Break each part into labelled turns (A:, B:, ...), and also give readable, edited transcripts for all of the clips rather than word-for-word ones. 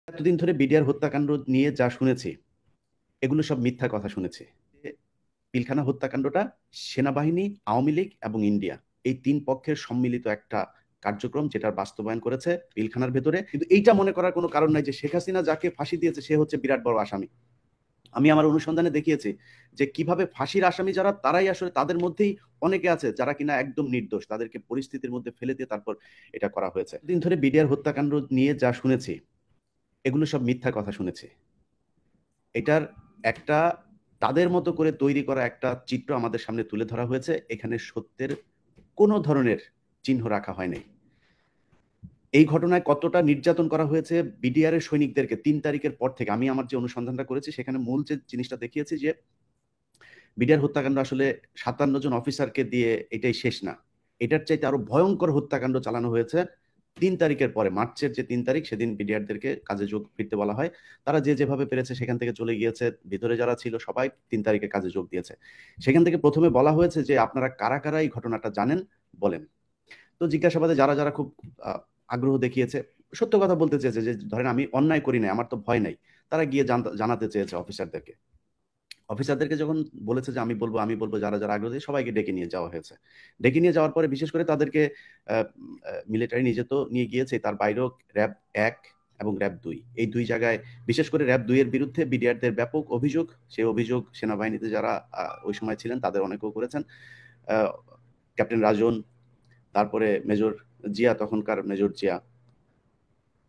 A: এতদিন ধরে বিডিআর হত্যাকাণ্ড নিয়ে যা শুনেছি এগুলো সব মিথ্যা কথা শুনেছি। পিলখানা হত্যাকাণ্ডটা সেনাবাহিনী, আওয়ামী লীগ এবং ইন্ডিয়া এই তিন পক্ষের সম্মিলিত একটা কার্যক্রম যেটার বাস্তবায়ন করেছে পিলখানার ভেতরে। কিন্তু এইটা মনে করার কোনো কারণ নাই যে শেখ হাসিনা যাকে ফাঁসি দিয়েছে সে হচ্ছে বিরাট বড় আসামি। আমি আমার অনুসন্ধানে দেখিয়েছি যে কিভাবে ফাঁসির আসামি যারা তারাই আসলে তাদের মধ্যেই অনেকে আছে যারা কিনা একদম নির্দোষ, তাদেরকে পরিস্থিতির মধ্যে ফেলে দিয়ে তারপর এটা করা হয়েছে। দিন ধরে বিডিআর হত্যাকাণ্ড নিয়ে যা শুনেছি এগুলো সব মিথ্যা কথা শুনেছি। এটার একটা তাদের মতো করে তৈরি করা একটা চিত্র আমাদের সামনে তুলে ধরা হয়েছে। এখানে সত্যের কোনো ধরনের চিহ্ন রাখা হয়নি। এই ঘটনায় কতটা নির্যাতন করা হয়েছে বিডিআর এর সৈনিকদেরকে ৩ তারিখের পর থেকে আমি আমার যে অনুসন্ধানটা করেছি সেখানে মূল যে জিনিসটা দেখিয়েছি যে বিডিআর হত্যাকাণ্ড আসলে ৫৭ জন অফিসারকে দিয়ে এটাই শেষ না। এটার চাইতে আরো ভয়ঙ্কর হত্যাকাণ্ড চালানো হয়েছে ৩ তারিখের পরে। মার্চের যে ৩ তারিখ সেদিন বিডিআরদেরকে কাজে যোগ ফিরতে বলা হয়। তারা যে যেভাবে পেরেছে সেখান থেকে চলে গিয়েছে। ভিতরে যারা ছিল সবাই ৩ তারিখে কাজে যোগ দিয়েছে। সেখান থেকে প্রথমে বলা হয়েছে যে আপনারা কারা কারা এই ঘটনাটা জানেন বলেন। তো জিজ্ঞাসাবাদে যারা যারা খুব আগ্রহ দেখিয়েছে, সত্য কথা বলতে চেয়েছে যে ধরেন আমি অন্যায় করি নাই, আমার তো ভয় নাই, তারা গিয়ে জানাতে চেয়েছে অফিসারদেরকে। অফিসারদেরকে যখন বলেছে যে আমি বলবো, যারা যারা আগ্রহী সবাইকে ডেকে নিয়ে যাওয়া হয়েছে। ডেকে নিয়ে যাওয়ার পরে বিশেষ করে তাদেরকে মিলিটারি নিজে তো নিয়ে গিয়েছে, তার বাইরেও র্যাব ১ এবং র্যাব ২ এই দুই জায়গায়, বিশেষ করে র্যাব ২ এর বিরুদ্ধে বিডিআরদের ব্যাপক অভিযোগ। সেই অভিযোগ সেনাবাহিনীতে যারা ওই সময় ছিলেন তাদের অনেকেও করেছেন। আহ, ক্যাপ্টেন রাজন, তারপরে মেজর জিয়া, তখনকার মেজর জিয়া,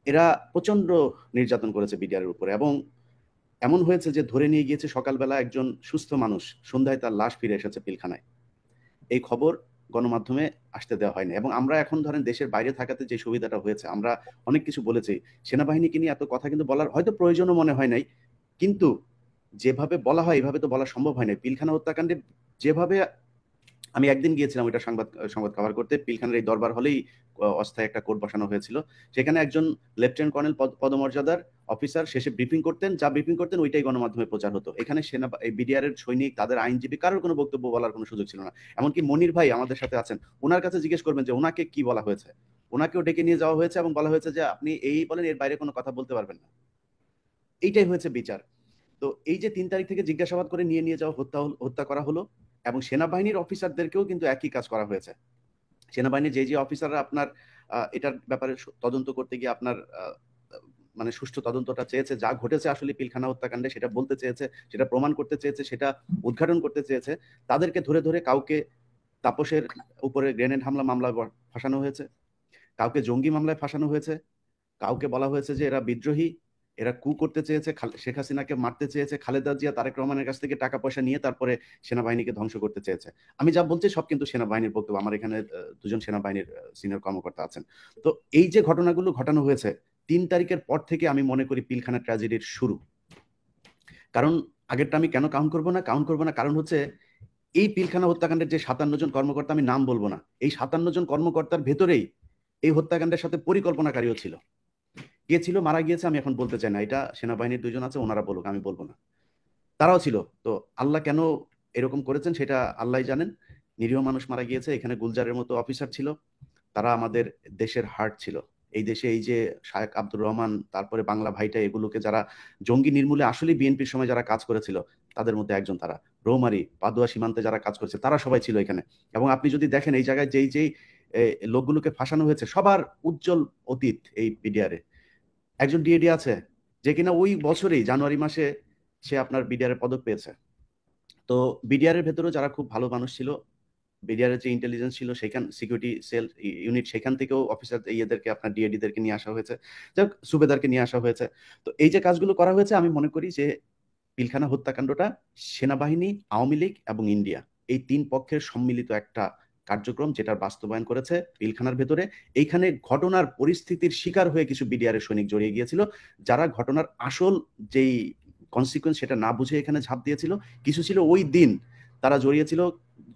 A: এরা প্রচন্ড নির্যাতন করেছে বিডিআর এর উপরে। এবং এমন হয়েছে যে ধরে নিয়ে গিয়েছে সকালবেলা একজন সুস্থ মানুষ, সন্ধ্যায় তার লাশ ফিরে এসেছে পিলখানায়। এই খবর গণমাধ্যমে আসতে দেওয়া হয়নি। এবং আমরা এখন ধরেন দেশের বাইরে থাকাতে যে সুবিধাটা হয়েছে, আমরা অনেক কিছু বলেছি। সেনাবাহিনীকে নিয়ে এত কথা কিন্তু বলার হয়তো প্রয়োজনও মনে হয় নাই, কিন্তু যেভাবে বলা হয় এভাবে তো বলা সম্ভব হয় না। পিলখানা হত্যাকাণ্ডে যেভাবে, আমি একদিন গিয়েছিলাম ওইটা সংবাদ সংবাদ কভার করতে। পিলখানার এই দরবার হলেই অস্থায়ী একটা কোর্ট বসানো হয়েছিল। সেখানে একজন লেফটেন্যান্ট কর্নেল পদমর্যাদার অফিসার শেষে ব্রিফিং করতেন, যা ব্রিফিং করতেন ওইটাই গণমাধ্যমে প্রচার হতো। এখানে সেনা বিডিআর এর সৈনিক, তাদের আইনজীবী, কারোর কোনো বক্তব্য বলার কোনো সুযোগ ছিল না। এমনকি মনির ভাই আমাদের সাথে আছেন, ওনার কাছে জিজ্ঞেস করবেন যে ওনাকে কি বলা হয়েছে। ওনাকেও ডেকে নিয়ে যাওয়া হয়েছে এবং বলা হয়েছে যে আপনি এই বলেন, এর বাইরে কোনো কথা বলতে পারবেন না। এইটাই হয়েছে বিচার। তো এই যে ৩ তারিখ থেকে জিজ্ঞাসাবাদ করে নিয়ে নিয়ে যাওয়া, হত্যা করা হলো। এবং সেনাবাহিনীর অফিসারদেরকেও কিন্তু একই কাজ করা হয়েছে। সেনাবাহিনীর যে অফিসাররা আপনার এটার ব্যাপারে তদন্ত করতে গিয়ে আপনার মানে সুষ্ঠু তদন্তটা চেয়েছে, যা ঘটেছে আসলে পিলখানা হত্যাকাণ্ডে সেটা বলতে চেয়েছে, সেটা প্রমাণ করতে চেয়েছে, সেটা উদ্ঘাটন করতে চেয়েছে, তাদেরকে ধরে ধরে কাউকে তাপসের উপরে গ্রেনেড হামলা মামলা ফাঁসানো হয়েছে, কাউকে জঙ্গি মামলায় ফাঁসানো হয়েছে, কাউকে বলা হয়েছে যে এরা বিদ্রোহী, এরা কু করতে চেয়েছে, শেখ হাসিনাকে মারতে চেয়েছে, খালেদা জিয়া তারেক রহমানের কাছ থেকে টাকা পয়সা নিয়ে তারপরে সেনাবাহিনীকে ধ্বংস করতে চেয়েছে। আমি যা বলছি সব কিন্তু সেনাবাহিনীর বক্তব্য। আমার এখানে দুজন সেনাবাহিনীর সিনিয়র কর্মকর্তা আছেন। তো এই যে ঘটনাগুলো ঘটানো হয়েছে ৩ তারিখের পর থেকে আমি মনে করি পিলখানা ট্র্যাজেডির শুরু। কারণ আগেরটা আমি কেন কাউন্ট করবো না, কারণ হচ্ছে এই পিলখানা হত্যাকাণ্ডের যে ৫৭ জন কর্মকর্তা, আমি নাম বলবো না, এই ৫৭ জন কর্মকর্তার ভেতরেই এই হত্যাকাণ্ডের সাথে পরিকল্পনাকারীও ছিল। কে ছিল, মারা গিয়েছে, আমি এখন বলতে চাই না, এটা সেনাবাহিনীর দুজন আছে, ওনারা বলুক, আমি বলবো না। তারাও ছিল। তো আল্লাহ কেন এরকম করেছেন সেটা আল্লাহ জানেন। নিরীহ মানুষ মারা গিয়েছে। এখানে গুলজারের মতো অফিসার ছিল, তারা আমাদের দেশের হার্ট ছিল। এই দেশে এই যে শায়েক আব্দুর রহমান, তারপরে বাংলা ভাইটা, এগুলোকে যারা জঙ্গি নির্মূলে আসলে বিএনপির সময় যারা কাজ করেছিল তাদের মধ্যে একজন তারা। রৌমারী পাদুয়া সীমান্তে যারা কাজ করেছে তারা সবাই ছিল এখানে। এবং আপনি যদি দেখেন এই জায়গায় যেই যেই লোকগুলোকে ফাঁসানো হয়েছে সবার উজ্জ্বল অতীত এই বিডিআরে। একজন ডিএডি আছে যে কিনা ওই বছরেই জানুয়ারি মাসে সে আপনার বিডিআর এর পদক পেয়েছে। তো বিডিআর এর ভেতরেও যারা খুব ভালো মানুষ ছিল, বিডিআর এর যে ইন্টেলিজেন্স ছিল সেখান সিকিউরিটি সেল ইউনিট, সেখান থেকেও অফিসার ইয়েদেরকে আপনার ডিএডি দেরকে নিয়ে আসা হয়েছে, যাক সুবেদারকে নিয়ে আসা হয়েছে। তো এই যে কাজগুলো করা হয়েছে, আমি মনে করি যে পিলখানা হত্যাকাণ্ডটা সেনাবাহিনী, আওয়ামী লীগ এবং ইন্ডিয়া এই তিন পক্ষের সম্মিলিত একটা কার্যক্রম যেটার বাস্তবায়ন করেছে পিলখানার ভেতরে। এইখানে ঘটনার পরিস্থিতির শিকার হয়ে কিছু বিডিআর এর সৈনিক জড়িয়ে গিয়েছিল, যারা ঘটনার আসল যেই কনসিকুয়েন্স সেটা না বুঝে এখানে ঝাঁপ দিয়েছিল। কিছু ছিল ওই দিন তারা জড়িয়েছিল,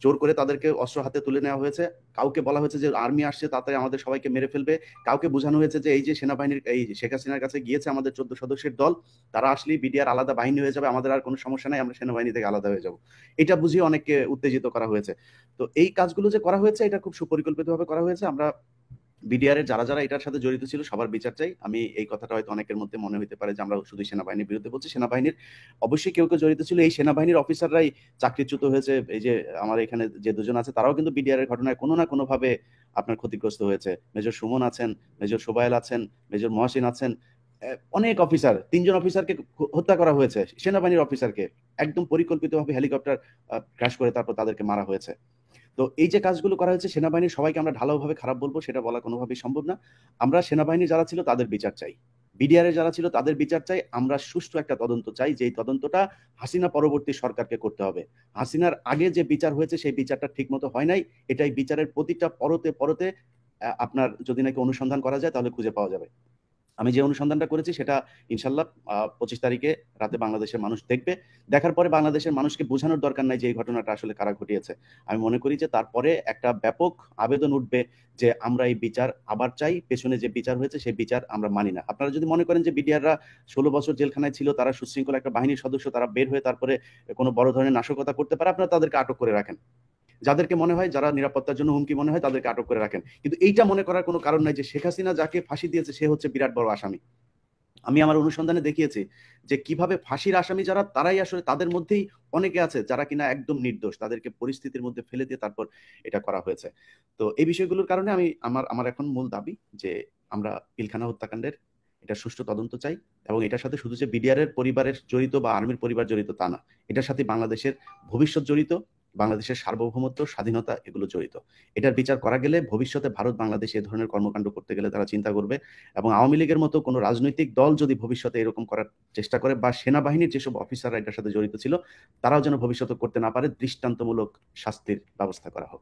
A: জোর করে তাদেরকে অস্ত্র হাতে তুলে নেওয়া হয়েছে। কাউকে বলা হয়েছে যে আর্মি আসছে, তাড়াতাড়ি আমাদের সবাইকে মেরে ফেলবে। কাউকে বোঝানো হয়েছে যে এই যে সেনাবাহিনীর এই শেখ হাসিনার কাছে গিয়েছে আমাদের ১৪ সদস্যের দল, তারা আসলেই বিডিআর আলাদা বাহিনী হয়ে যাবে, আমাদের আর কোনো সমস্যা নাই, আমরা সেনাবাহিনী থেকে আলাদা হয়ে যাব। এটা বুঝিয়ে অনেককে উত্তেজিত করা হয়েছে। তো এই কাজগুলো যে করা হয়েছে এটা খুব সুপরিকল্পিতভাবে করা হয়েছে। আমরা বিডিআর এর যারা এটার সাথে জড়িত ছিল সবার বিচার চাই। আমি এই কথাটা হয়তো অনেকের মধ্যে মনে হইতে পারে যে আমরা শুধু সেনাবাহিনীর বিরুদ্ধে বলছি। সেনাবাহিনীর অবশ্যই কেউ জড়িত ছিল। এই সেনাবাহিনীর অফিসাররাই চাকরিচ্যুত হয়েছে। এই যে আমার এখানে যে দুজন আছে তারাও কিন্তু বিডিআর এর ঘটনায় কোনো না কোনোভাবে আপনার ক্ষতিগ্রস্ত হয়েছে। মেজর সুমন আছেন, মেজর সোবায়েল আছেন, মেজর মহসিন আছেন। অনেক অফিসার, ৩ জন অফিসারকে হত্যা করা হয়েছে। সেনাবাহিনীর অফিসারকে একদম পরিকল্পিতভাবে হেলিকপ্টার ক্র্যাশ করে তারপর তাদেরকে মারা হয়েছে। তো এই যে কাজগুলো করা হয়েছে সেনাবাহিনীর সবাইকে আমরা ঢালাওভাবে খারাপ বলবো সেটা বলা কোনোভাবেই সম্ভব না। আমরা সেনাবাহিনী যারা ছিল তাদের বিচার চাই। বিডিআর এর যারা ছিল তাদের বিচার চাই। আমরা সুষ্ঠু একটা তদন্ত চাই, যেই তদন্তটা হাসিনা পরবর্তী সরকারকে করতে হবে। হাসিনার আগে যে বিচার হয়েছে সেই বিচারটা ঠিকমতো হয় নাই। এটাই বিচারের প্রতিটা পরতে আপনার যদি নাকি অনুসন্ধান করা যায় তাহলে খুঁজে পাওয়া যাবে। আমি যে অনুসন্ধানটা করেছি সেটা ইনশাল্লাহ 25 তারিখে রাতে বাংলাদেশের মানুষ দেখবে। দেখার পরে বাংলাদেশের মানুষকে বোঝানোর দরকার নাই যে এই ঘটনাটা আসলে কারা ঘটিয়েছে। আমি মনে করি যে তারপরে একটা ব্যাপক আবেদন উঠবে যে আমরা এই বিচার আবার চাই। পেছনে যে বিচার হয়েছে সেই বিচার আমরা মানি না। আপনারা যদি মনে করেন যে বিডিআররা 16 বছর জেলখানায় ছিল, তারা সুশৃঙ্খল একটা বাহিনীর সদস্য, তারা বের হয়ে তারপরে কোনো বড় ধরনের নাশকতা করতে পারে, আপনারা তাদেরকে আটক করে রাখেন। যাদেরকে মনে হয় যারা নিরাপত্তার জন্য হুমকি মনে হয় তাদেরকে আটক করে রাখেন। কিন্তু এইটা মনে করার কোনো কারণ নাই যে শেখ হাসিনা যাকে ফাঁসি দিয়েছে সে হচ্ছে বিরাট বড় আসামি। আমি আমার অনুসন্ধানে দেখিয়েছি যে কিভাবে ফাঁসির আসামি যারা তারাই আসলে তাদের মধ্যেই অনেকে আছে যারা কিনা একদম নির্দোষ, তাদেরকে পরিস্থিতির মধ্যে ফেলে দিয়ে তারপর এটা করা হয়েছে। তো এই বিষয়গুলোর কারণে আমি আমার এখন মূল দাবি যে আমরা পিলখানা হত্যাকাণ্ডের এটা সুষ্ঠু তদন্ত চাই, এবং এটার সাথে শুধু যে বিডিআর এর পরিবারের জড়িত বা আর্মির পরিবার জড়িত তা না, এটার সাথে বাংলাদেশের ভবিষ্যৎ জড়িত, বাংলাদেশের সার্বভৌমত্ব স্বাধীনতা এগুলো জড়িত। এটার বিচার করা গেলে ভবিষ্যতে ভারত বাংলাদেশ এ ধরনের কর্মকাণ্ড করতে গেলে তারা চিন্তা করবে, এবং আওয়ামী লীগের মতো কোনো রাজনৈতিক দল যদি ভবিষ্যতে এরকম করার চেষ্টা করে বা সেনাবাহিনীর যেসব অফিসাররা এটার সাথে জড়িত ছিল তারাও যেন ভবিষ্যতে করতে না পারে, দৃষ্টান্তমূলক শাস্তির ব্যবস্থা করা হোক।